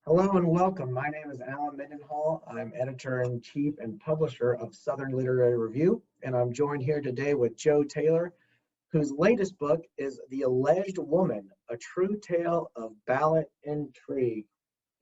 Hello and welcome. My name is Alan Mendenhall. I'm editor-in-chief and publisher of Southern Literary Review, and I'm joined here today with Joe Taylor, whose latest book is The Alleged Woman, A True Tale of Ballot Intrigue.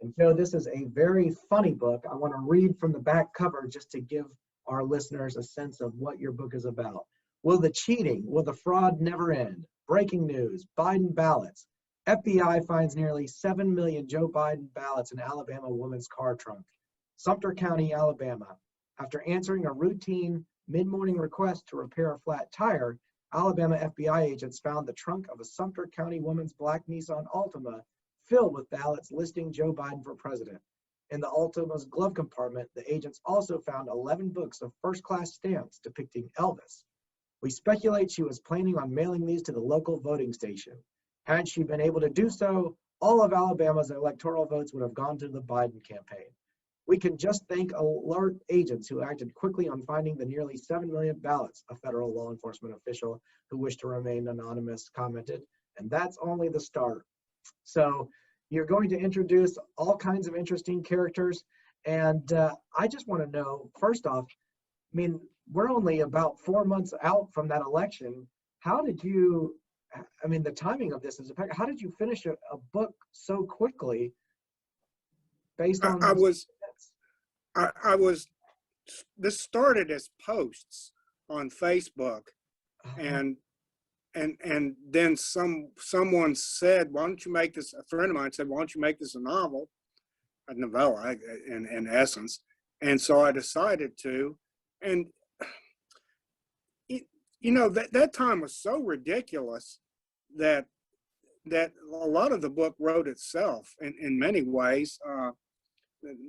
And Joe, this is a very funny book. I want to read from the back cover just to give our listeners a sense of what your book is about. Will the cheating, will the fraud never end? Breaking news, Biden ballots. FBI finds nearly 7 million Joe Biden ballots in Alabama woman's car trunk. Sumter County, Alabama. After answering a routine mid-morning request to repair a flat tire, Alabama FBI agents found the trunk of a Sumter County woman's black Nissan Altima filled with ballots listing Joe Biden for president. In the Altima's glove compartment, the agents also found 11 books of first-class stamps depicting Elvis. We speculate she was planning on mailing these to the local voting station. Had she been able to do so, all of Alabama's electoral votes would have gone to the Biden campaign. We can just thank alert agents who acted quickly on finding the nearly 7 million ballots, a federal law enforcement official who wished to remain anonymous commented, and that's only the start. So you're going to introduce all kinds of interesting characters, and I just want to know, first off, I mean, we're only about 4 months out from that election. How did you, I mean, the timing of this is, how did you finish a book so quickly based on I those was, events? I was, this started as posts on Facebook, and then someone said, why don't you make this, a friend of mine said, why don't you make this a novel, a novella in essence. And so I decided to, and that time was so ridiculous that a lot of the book wrote itself in many ways.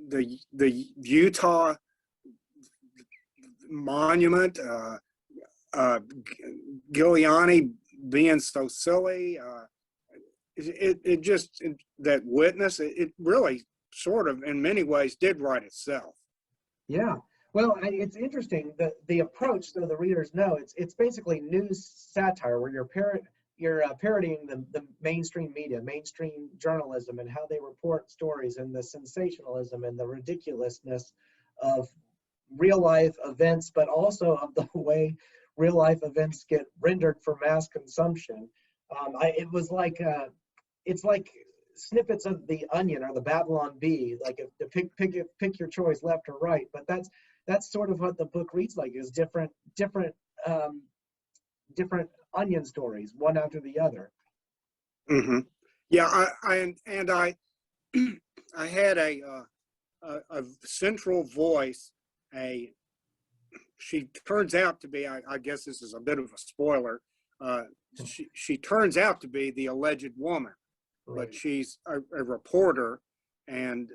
The Utah monument, Giuliani being so silly, that witness, it really sort of in many ways did write itself. Yeah. Well, it's interesting that the approach, so the readers know, it's basically news satire where you're parodying the mainstream media, mainstream journalism, and how they report stories, and the sensationalism and the ridiculousness of real life events, but also of the way real life events get rendered for mass consumption. It was like it's like snippets of The Onion or the Babylon Bee, like pick your choice, left or right. But that's sort of what the book reads like, is different onion stories, one after the other. Mm-hmm. Yeah, I I had a central voice. She turns out to be, I guess this is a bit of a spoiler. She turns out to be the alleged woman, Right. but she's a reporter, and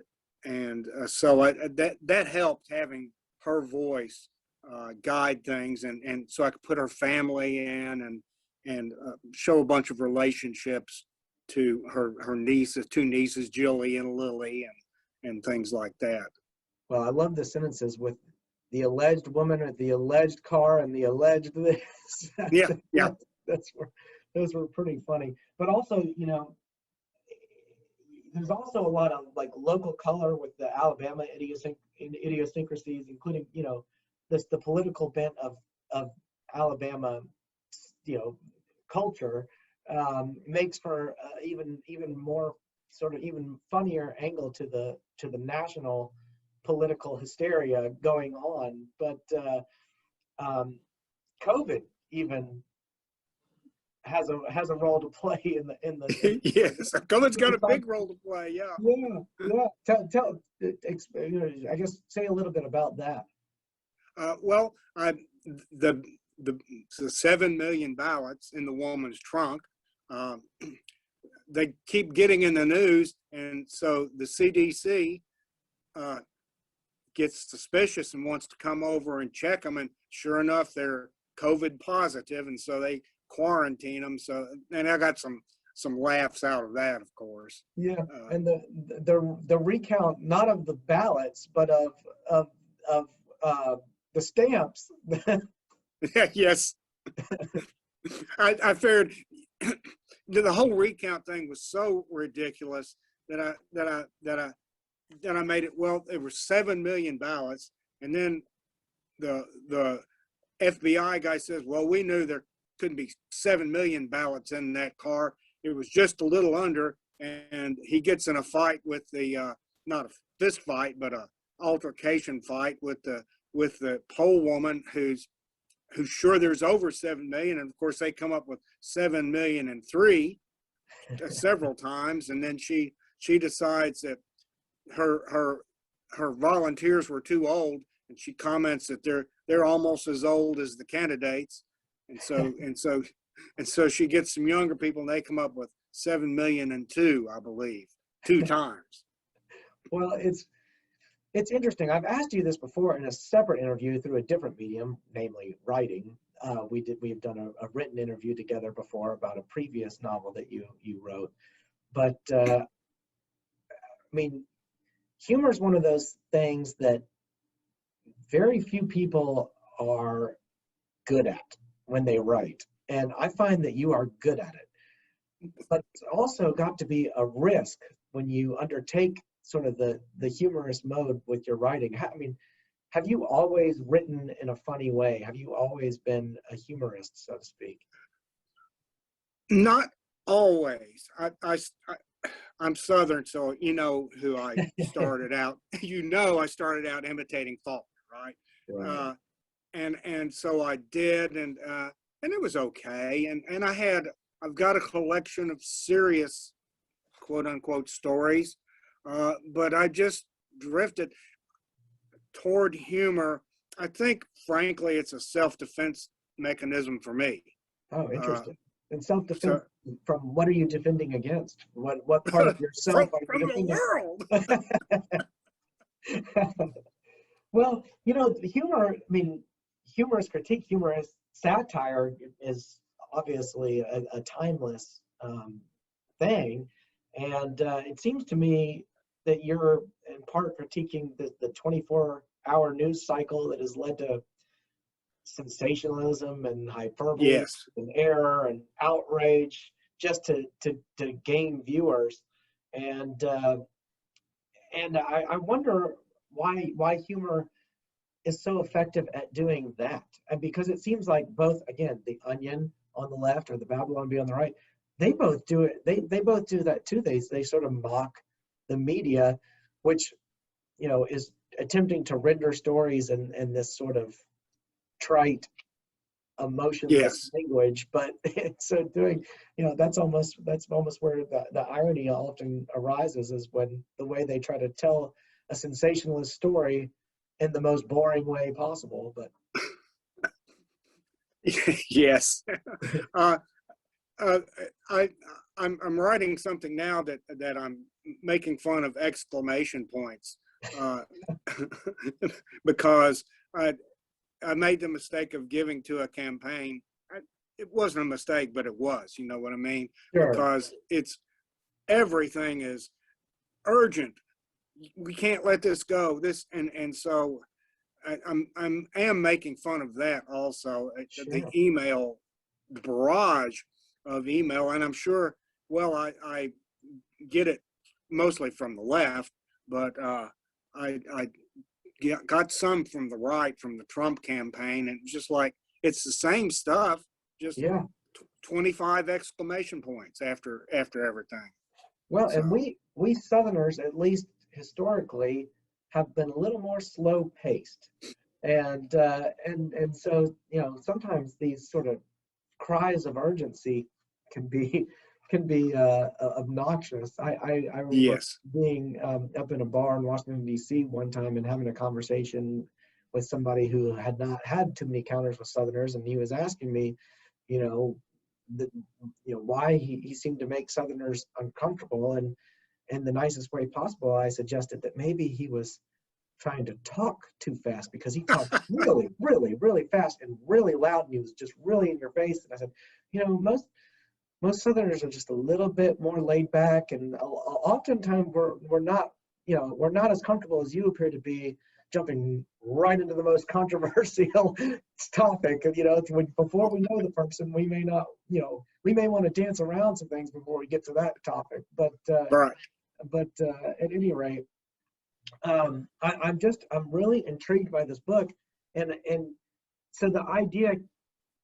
so that helped, having her voice guide things, and so I could put her family in and show a bunch of relationships to her nieces, two nieces, Jilly and Lily, and things like that. Well, I love the sentences with the alleged woman or the alleged car and the alleged this. Yeah. Those were pretty funny. But also, there's also a lot of like local color with the Alabama idiosyncrasies, including, the political bent of Alabama, culture, makes for even more sort of even funnier angle to the national political hysteria going on. But COVID even has a role to play in the Yes, COVID's got a big role to play. Yeah. I guess say a little bit about that. Well, the 7 million ballots in the woman's trunk, they keep getting in the news, and so the CDC gets suspicious and wants to come over and check them, and sure enough, they're COVID positive, and so they quarantine them. So, and I got some laughs out of that, of course. Yeah, and the recount, not of the ballots, but of the stamps. Yes. I figured the whole recount thing was so ridiculous that then I made it, well, there were 7 million ballots. And then the FBI guy says, well, we knew there couldn't be 7 million ballots in that car. It was just a little under. And he gets in a fight with the, not a fist fight, but a altercation fight with the poll woman who's sure there's over 7 million. And of course they come up with 7,000,003 several times. And then she decides that her volunteers were too old, and she comments that they're almost as old as the candidates. And so she gets some younger people, and they come up with 7,000,002, I believe, 2 times. Well, it's interesting. I've asked you this before in a separate interview through a different medium, namely writing. We've done a written interview together before about a previous novel that you wrote. But I mean, humor is one of those things that very few people are good at when they write. And I find that you are good at it. But it's also got to be a risk when you undertake sort of the humorous mode with your writing. I mean, have you always written in a funny way? Have you always been a humorist, so to speak? Not always. I'm Southern, so you know who I started out. I started out imitating Faulkner, right? Right. And so I did, and it was okay. And I've got a collection of serious, quote unquote, stories, but I just drifted toward humor. I think, frankly, it's a self-defense mechanism for me. Oh, interesting. And self-defense, from what are you defending against? What part of yourself are you defending? The world. Well, humor, I mean, humorous critique, humorous satire is obviously a timeless thing. And it seems to me that you're in part critiquing the 24-hour news cycle that has led to sensationalism and hyperbole, Yes. and error and outrage just to gain viewers. And I wonder why humor is so effective at doing that. And because it seems like both, again, the Onion on the left or the Babylon Bee on the right, they both do it. They both do that too. They sort of mock the media, which is attempting to render stories in this sort of trite, emotionless language. But so doing, that's almost where the irony often arises, is when the way they try to tell a sensationalist story in the most boring way possible. But yes. I'm writing something now that I'm making fun of exclamation points, because I made the mistake of giving to a campaign. It wasn't a mistake, but it was, you know what I mean? Sure. Because everything is urgent. We can't let this go. And so I am making fun of that also. Sure. The email barrage of email, and I'm sure, well, I get it mostly from the left, but I got some from the right, from the Trump campaign, and just like, it's the same stuff, just 25 exclamation points after everything. Well, so. And we Southerners, at least historically, have been a little more slow paced, and so sometimes these sort of cries of urgency can be obnoxious. I remember being up in a bar in Washington, D.C. one time and having a conversation with somebody who had not had too many encounters with Southerners, and he was asking me, why he seemed to make Southerners uncomfortable, and in the nicest way possible, I suggested that maybe he was trying to talk too fast, because he talked really, really, really fast and really loud, and he was just really in your face. And I said, most Southerners are just a little bit more laid back, and oftentimes we're not as comfortable as you appear to be, jumping right into the most controversial topic. Before we know the person, we may not, we may want to dance around some things before we get to that topic. But right. But at any rate, I'm really intrigued by this book, and so the idea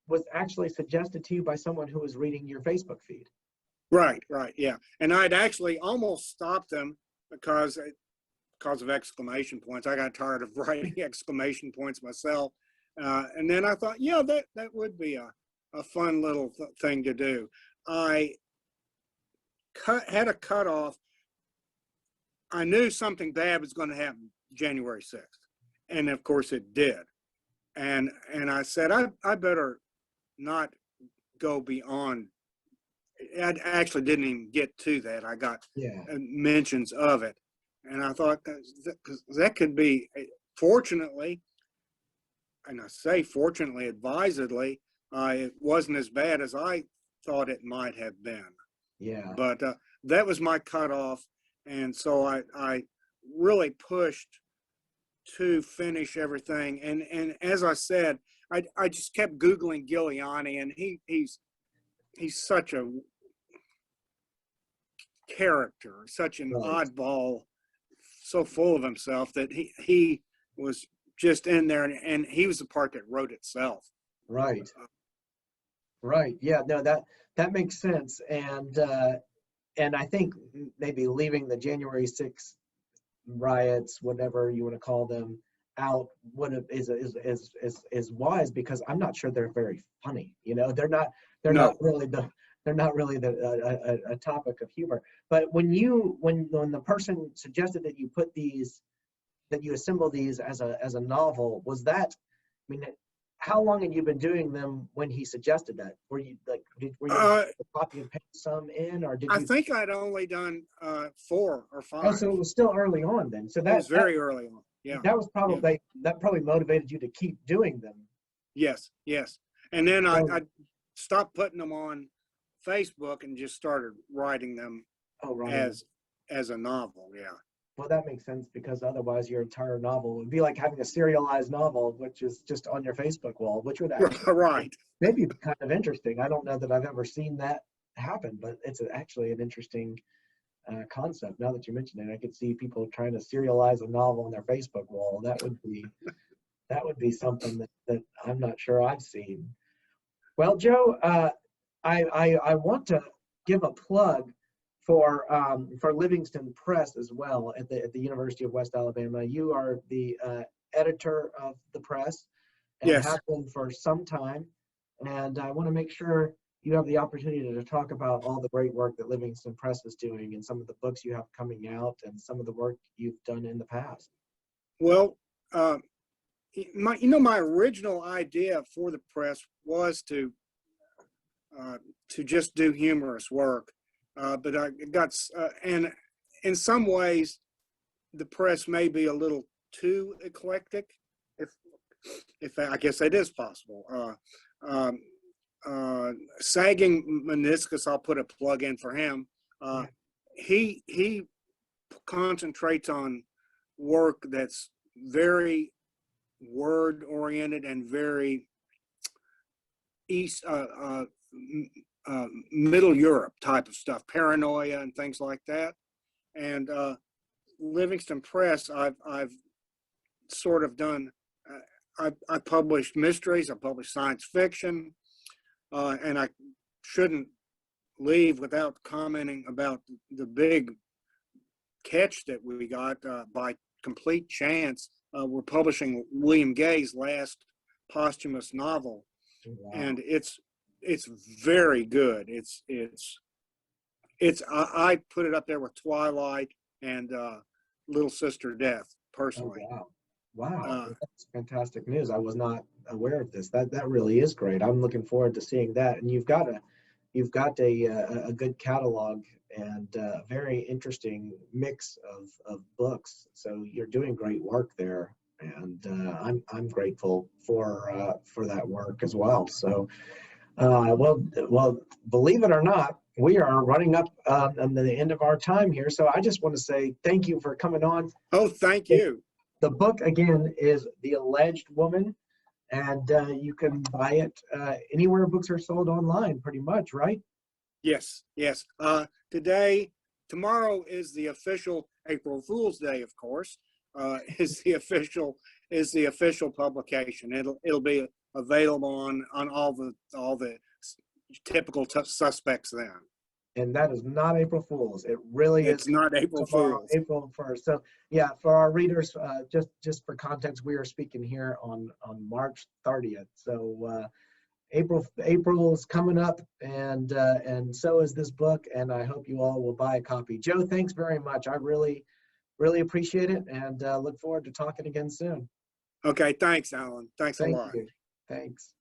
was actually suggested to you by someone who was reading your Facebook feed. Right, right, yeah. And I'd actually almost stopped them because of exclamation points. I got tired of writing exclamation points myself, and then I thought, yeah, that would be a fun little thing to do. I had a cutoff. I knew something bad was going to happen January 6th, and of course it did. And I said I better not go beyond. I actually didn't even get to that. I got Yeah. mentions of it, and I thought that could be. Fortunately, and I say fortunately, advisedly, it wasn't as bad as I thought it might have been. Yeah. But that was my cutoff, and so I really pushed to finish everything. And as I said, I just kept Googling Giuliani, and he's such a character, such an Right. oddball, so full of himself that he was just in there, and he was the part that wrote itself. Right. Right. Yeah. No, that makes sense. And I think maybe leaving the January 6th riots, whatever you want to call them, out is wise, because I'm not sure they're very funny. You know, they're not No, really a topic of humor. But when the person suggested that you put these, that you assemble these as a novel, was that, I mean, how long had you been doing them when he suggested that? Were you were you uh, copy and paste some in, or did I you? think I'd only done 4 or Oh, 5. so it was still early on then. So It was very early on. Yeah, that was yeah, probably, that probably motivated you to keep doing them. yes, yes. And then So, I stopped putting them on Facebook and just started writing them oh, writing them. as a novel. Yeah. Well, that makes sense, because otherwise your entire novel would be like having a serialized novel, which is just on your Facebook wall, which would actually Right. maybe be kind of interesting. I don't know that I've ever seen that happen, but it's actually an interesting concept. Now that you mention it, I could see people trying to serialize a novel on their Facebook wall. That would be something that I'm not sure I've seen. Well, Joe, I want to give a plug for Livingston Press as well at the University of West Alabama. You are the editor of the press and Yes. have been for some time, and I want to make sure you have the opportunity to talk about all the great work that Livingston Press is doing, and some of the books you have coming out, and some of the work you've done in the past. Well, uh, my original idea for the press was to just do humorous work, but I got and in some ways the press may be a little too eclectic, if I guess that is possible. Um, Sagging Meniscus, I'll put a plug in for him. Yeah. He concentrates on work that's very word oriented and very East Middle Europe type of stuff, paranoia and things like that. And Livingston Press, I've sort of done. I published mysteries. I published science fiction, and I shouldn't leave without commenting about the big catch that we got by complete chance. We're publishing William Gay's last posthumous novel, Wow. and it's very good. I put it up there with Twilight and Little Sister Death Oh, personally. wow. Wow. Uh, That's fantastic news. I was not aware of this. That really is great. I'm looking forward to seeing that. And you've got a good catalog and a very interesting mix of books. So you're doing great work there. And I'm grateful for that work as well. So well, believe it or not, we are running up on the end of our time here. So I just want to say thank you for coming on. oh, thank you. The book again is The Alleged Woman, and you can buy it anywhere books are sold online, pretty much, right? Yes, yes. Tomorrow is the official April Fool's Day, of course. is the official publication. It'll be available on all the typical suspects then. And that is not April Fool's. It really is It's not April tomorrow, Fool's. April 1st. So yeah, for our readers, just for context, we are speaking here on March 30th. So April is coming up, and so is this book. And I hope you all will buy a copy. Joe, thanks very much. I really appreciate it, and look forward to talking again soon. Okay, thanks, Alan. Thanks a Thank lot. you. Thanks.